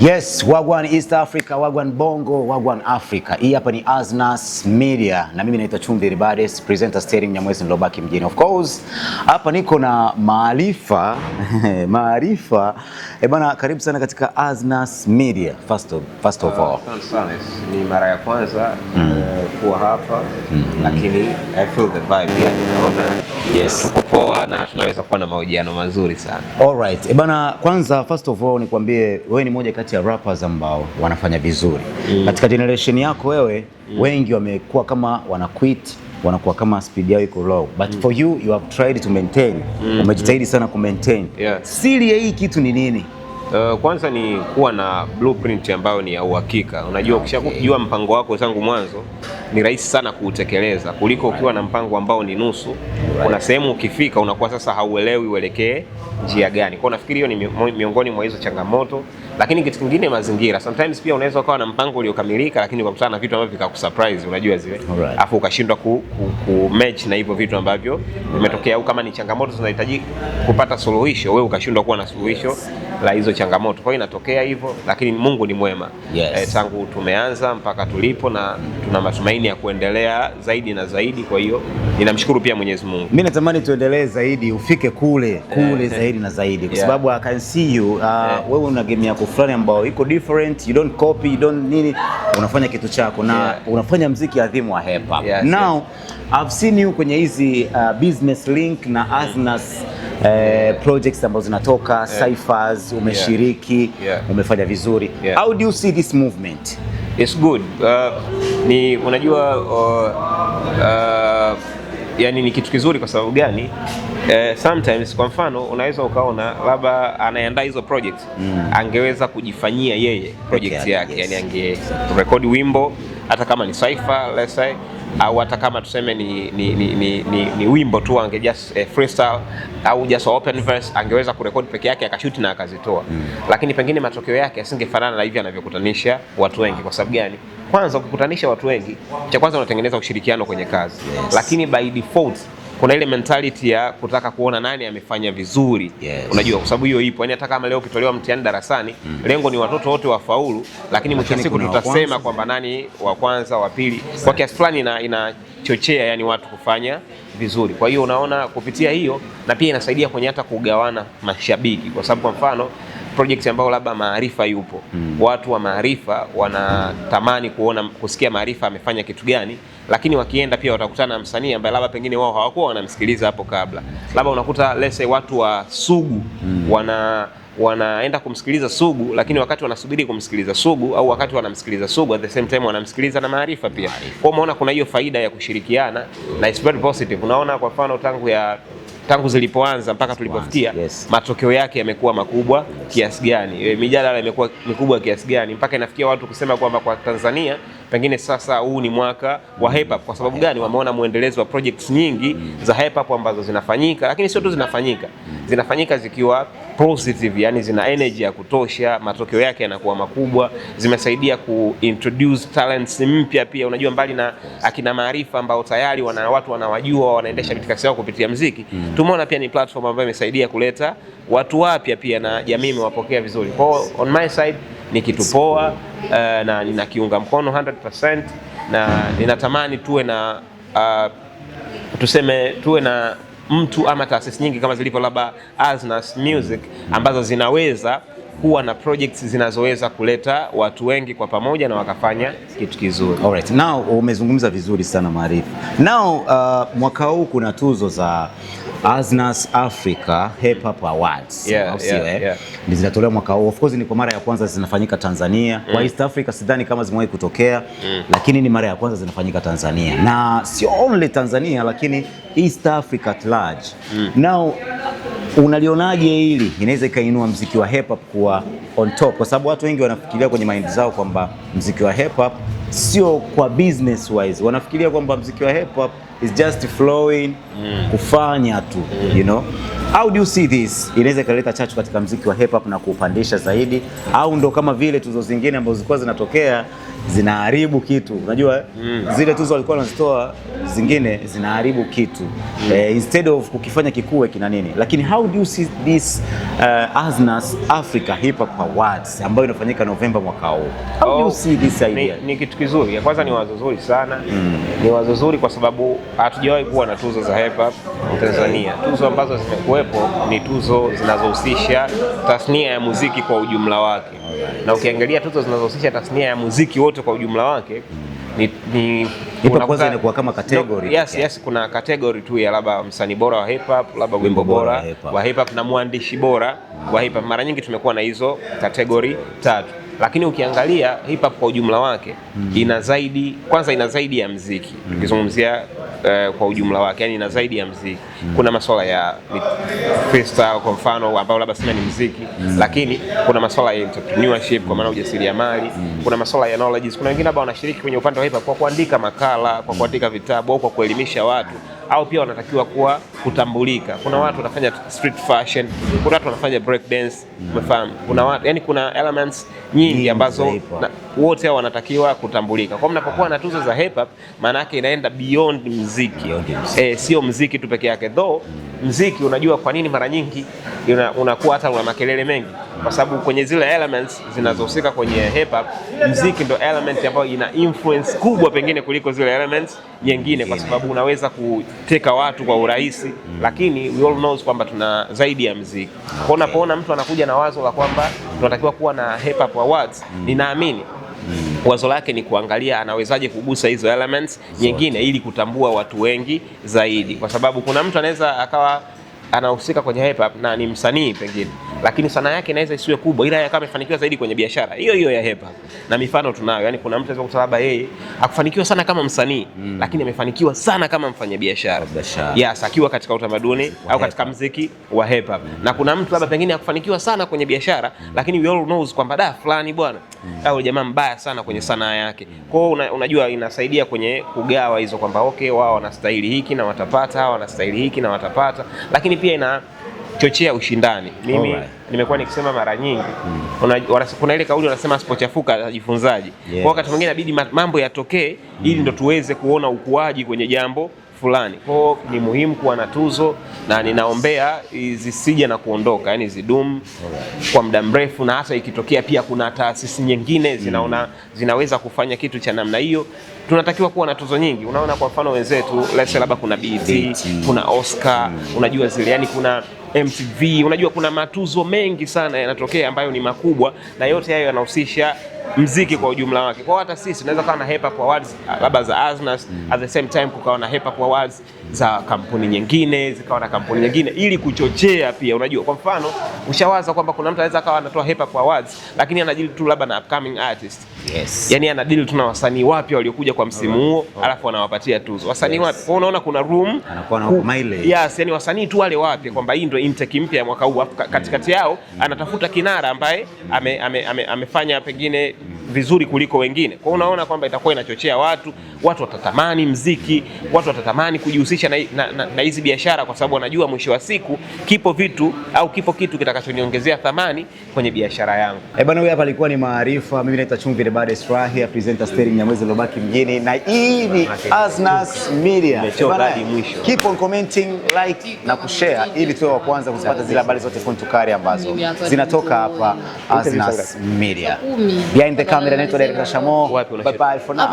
Yes, Wagwan East Africa, Wagwan Bongo, Wagwan Africa. Hii hapa ni Aznas Media na mimi naitwa Chumvi Ribades, presenter steering Nyamwezi Nlobaki mjini. Of course, hapa niko na Maarifa. Maarifa. Bana, karibu sana katika Aznas Media. First of all. Sana. Ni mara ya kwanza kuwa hapa, lakini I feel the vibe. Yes. Poa na tunaweza kuwa na mahojiano mazuri sana. All right. Bana, kwanza first of all nikwambie wewe ni moja kati ya rappers ambao wanafanya vizuri. Katika generation yako wewe wengi wamekuwa kama wana quit, wanakuwa kama speed yao iko low. But for you have tried to maintain. Umejitahidi sana ku maintain. Siri ya hii kitu ni nini? Kwanza ni kuwa na blueprint ambayo ni ya uhakika. Unajua ukishakujua mpango wako tangu mwanzo ni rahisi sana kuutekeleza kuliko ukiwa na mpango ambao ni nusu. Kuna sehemu ukifika unakuwa sasa hauelewi uelekee njia gani. Kwa nafikiri hiyo ni miongoni mwa hizo changamoto, lakini kitu kingine mazingira. Sometimes pia unaweza ukawa na mpango uliokamilika lakini ukakutana na vitu ambavyo vikakusurprise, unajua zile. Afu ukashindwa ku match na hivyo vitu ambavyo vimetokea, au kama ni changamoto zinahitaji kupata suluhisho, wewe ukashindwa kuwa na suluhisho la hizo changamoto. Kwa hiyo inatokea hivyo, lakini Mungu ni mwema. Tangu tumeanza mpaka tulipo na tuna matumaini ya kuendelea zaidi na zaidi. Kwa hiyo ninamshukuru pia Mwenyezi Mungu. Mimi natamani tuendelee zaidi, ufike kule zaidi na zaidi kwa sababu I can see you wewe una game yako fulani ambao iko different, you don't copy, you don't nini, unafanya kitu chako na unafanya muziki adhimu wa hip hop. Now I've seen you kwenye hizi business link na Aznas projects ambazo zinatoka, cyphers umeshiriki, umefanya vizuri. How do you see this movement? It's good. Ni unajua yani ni kitu kizuri kwa sababu gani? Sometimes kwa mfano unaweza ukaona labda anaandaa hizo projects, angeweza kujifanyia yeye projects yake, yani angerekodi wimbo hata kama ni cypher let's say, au hata kama tuseme ni wimbo tu ange just freestyle au just open verse, angeweza kurekodi peke yake akashoot na akazitoa. Lakini pengine matokeo yake yasingefanana na hivi anavyokutanisha watu wengi. Kwa sababu gani? Kwanza ukikutanisha watu wengi, cha kwanza unatengeneza ushirikiano kwenye kazi. Lakini by default kuna ile mentality ya kutaka kuona nani amefanya vizuri. Unajua kwa sababu hiyo ipo. Yaani hata kama leo ukitolewa mtihani darasani, lengo ni watoto wote wafaulu, lakini mwisho wa siku tutasema kwamba nani wa kwanza, wa pili. Kwa kiasi fulani inachochea yani watu kufanya vizuri. Kwa hiyo unaona kupitia hiyo, na pia inasaidia kwenye hata kugawana mashabiki, kwa sababu kwa mfano project ambayo labda Maarifa yupo, watu wa Maarifa wanatamani kusikia Maarifa amefanya kitu gani, lakini wakienda pia watakutana na msanii ambaye labda pengine wao hawakuwa wanamsikiliza hapo kabla. Labda unakuta let's say watu wa Sugu wanaenda kumsikiliza Sugu, lakini wakati wanasubiri kumsikiliza Sugu au wakati wanamsikiliza Sugu at the same time wanamsikiliza na Maarifa pia. Kwa umeona kuna hiyo faida ya kushirikiana na it's very positive. Unaona kwa mfano tangu zilipoanza mpaka tulipofikia, matokeo yake yamekuwa makubwa kiasi gani, mijadala imekuwa mikubwa kiasi gani, mpaka inafikia watu kusema kwamba kwa Tanzania pengine sasa huu ni mwaka wa hip hop. Kwa sababu gani? Wameona muendelezo wa projects nyingi za hip hop ambazo zinafanyika, lakini sio tu zinafanyika zikiwa positive, yani zina energy ya kutosha, matokeo yake yanakuwa makubwa, zimesaidia kuintroduce talents mpya pia. Unajua mbali na akina Maarifa ambao tayari watu wanawajua, wanaendesha bitikasi yao kupitia muziki, tumeona pia ni platform ambayo imesaidia kuleta watu wapya pia na jamii imewapokea vizuri. Kwa on my side ni kitu poa, na ninakiunga mkono 100%, na ninatamani tuwe na mtu ama taasisi nyingi kama zilivyo labda Aznas Music ambazo zinaweza kuwa na projects zinazoweza kuleta watu wengi kwa pamoja na wakafanya kitu kizuri. Alright. Now umezungumza vizuri sana Maarifa. Now mwaka huu kuna tuzo za Aznas Africa Hip Hop Awards. Zinatolewa mwaka huu. Of course ni kwa mara ya kwanza zinafanyika Tanzania. Kwa East Africa sidhani kama zimewahi kutokea, lakini ni mara ya kwanza zinafanyika Tanzania. Na sio only Tanzania lakini East Africa at large. Now unalionaje hili inaweza ikainua muziki wa hip hop kuwa on top? Kwa sababu watu wengi wanafikiria kwenye mind zao kwamba muziki wa hip hop sio kwa business wise, wanafikiria kwamba muziki wa hip hop is just flowing, kufanya tu, you know. How do you see this? Inaweza ikaleta chachu katika muziki wa hip hop na kuupandisha zaidi, au ndo kama vile tuzo zingine ambazo zilikuwa zinatokea zinaharibu kitu. Unajua zile tuzo walikuwa wanazitoa zingine zinaharibu kitu. Instead of kukifanya kikue kina nini. Lakini how do you see this Aznas Africa Hip Hop Awards ambayo inafanyika Novemba mwaka huu? How do you see this idea? Ni kitu kizuri. Kwanza ni wazo zuri sana. Ni wazo zuri kwa sababu hatujawahi kuwa na tuzo za hip hop Tanzania. Tuzo ambazo zimekuwepo ni tuzo zinazohusisha tasnia ya muziki kwa ujumla wake. Na ukiangalia tuzo zinazohusisha tasnia ya muziki wote kwa ujumla wake ni kwanza inakuwa kama category. Yes, kuna category tu ya labda msanii bora wa hip hop, labda wimbo bora wa hip hop na mwandishi bora wa hip hop. Mara nyingi tumekuwa na hizo category tatu. Lakini ukiangalia hip hop kwa ujumla wake ina zaidi ya muziki. Tukizungumzia kwa ujumla wake, yani ina zaidi ya muziki. Kuna masuala ya freestyle kwa mfano ambao labda sina ni muziki, lakini kuna masuala ya entrepreneurship kwa maana ujasiriamali, kuna masuala ya knowledge. Kuna wengine ambao wanashiriki kwenye upande wa hip hop kwa kuandika makala, kwa kuandika vitabu au kwa kuelimisha watu, au pia wanatakiwa kuwa kutambulika. Kuna watu wanafanya street fashion, kuna watu wanafanya break dance, umefahamu? Kuna watu, yani kuna elements nyingi ambazo wote hao wanatakiwa kutambulika. Kwa mnapokuwa na tuzo za hip hop, maana yake inaenda beyond muziki. Sio muziki tu peke yake. Though muziki, unajua kwa nini mara nyingi unakuwa hata una makelele mengi? Kwa sababu kwenye zile elements zinazohusika kwenye hip hop, muziki ndo element ambayo ina influence kubwa pengine kuliko zile elements nyingine, kwa sababu unaweza kuteka watu kwa urahisi. Lakini we all knows kwamba tuna zaidi ya muziki. Kwa unapoona mtu anakuja na wazo la kwamba tunatakiwa kuwa na hip hop awards, ninaamini wazo lake ni kuangalia anawezaje kugusa hizo elements nyingine ili kutambua watu wengi zaidi, kwa sababu kuna mtu anaweza akawa anahusika kwenye hip hop na ni msanii pengine, lakini sanaa yake inaweza isiwe kubwa, ila akawa amefanikiwa zaidi kwenye biashara hiyo ya hip hop. Na mifano tunayo, yani kuna mtu anaweza kutalaba yeye hakufanikiwa sana kama msanii, lakini amefanikiwa sana kama mfanyabiashara. Yes, akiwa katika utamaduni au katika muziki wa hip hop. Na kuna mtu labda pengine hakufanikiwa sana kwenye biashara, lakini we all knows kwamba fulani bwana au jamaa mbaya sana kwenye sanaa yake. Kwa hiyo unajua inasaidia kwenye kugawa hizo kwamba okay, wao wanastahili hiki na watapata, hao wanastahili hiki na watapata, lakini pia inachochea ushindani. Mimi nimekuwa nikisema mara nyingi, kuna ile kauli wanasema asipochafuka atajifunzaje. Kwa wakati mwingine inabidi mambo yatokee ili ndo tuweze kuona ukuaji kwenye jambo fulani. Kwa ni muhimu kuwa na tuzo, na ninaombea zisije na kuondoka, yani zidumu kwa muda mrefu, na hata ikitokea pia kuna taasisi nyingine zinaweza kufanya kitu cha namna hiyo, tunatakiwa kuwa na tuzo nyingi. Unaona kwa mfano wenzetu, let's say labda kuna BET, kuna Oscar, unajua zile, yani kuna MTV, unajua kuna matuzo mengi sana yanatokea ambayo ni makubwa, na yote hayo yanahusisha muziki kwa ujumla wake. Kwa hata sisi tunaweza kuwa na hip hop awards labda za Aznas, at the same time kukawa na hip hop awards za kampuni nyingine, zikawa na kampuni nyingine, ili kuchochea pia. Unajua kwa mfano ushawaza kwamba kuna mtu anaweza akawa anatoa hip hop awards lakini anadili tu labda na upcoming artist. Yani anadili tu na wasanii wapya waliokuja kwa msimu huo, alafu anawapatia tuzo wasanii wapya. Kwa unaona kuna room anakuwa na mileage. Yes, yani wasanii tu wale wapya kwamba hii ndio intake mpya ya mwaka huu, katikati yao anatafuta kinara ambaye amefanya pengine vizuri kuliko wengine. Kwa unaona kwamba itakuwa inachochea watu watatamani muziki, watu watatamani kujihusisha na hizi biashara, kwa sababu wanajua mwisho wa siku kipo kitu kitakachoniongezea thamani kwenye biashara yangu. Bwana, huyu hapa alikuwa ni Maarifa. Mimi naitwa Chumvi the Baddest Rahia, presenter Sterling Nyamwezi Lobaki mjini, na hii ni Aznas Media. Keep on commenting, like na kushare ili tuwe wa kwanza kuzipata zile habari zote kontukari ambazo zinatoka hapa Aznas Media. Behind the camera naitwa Derek Shamo. Bye bye for now.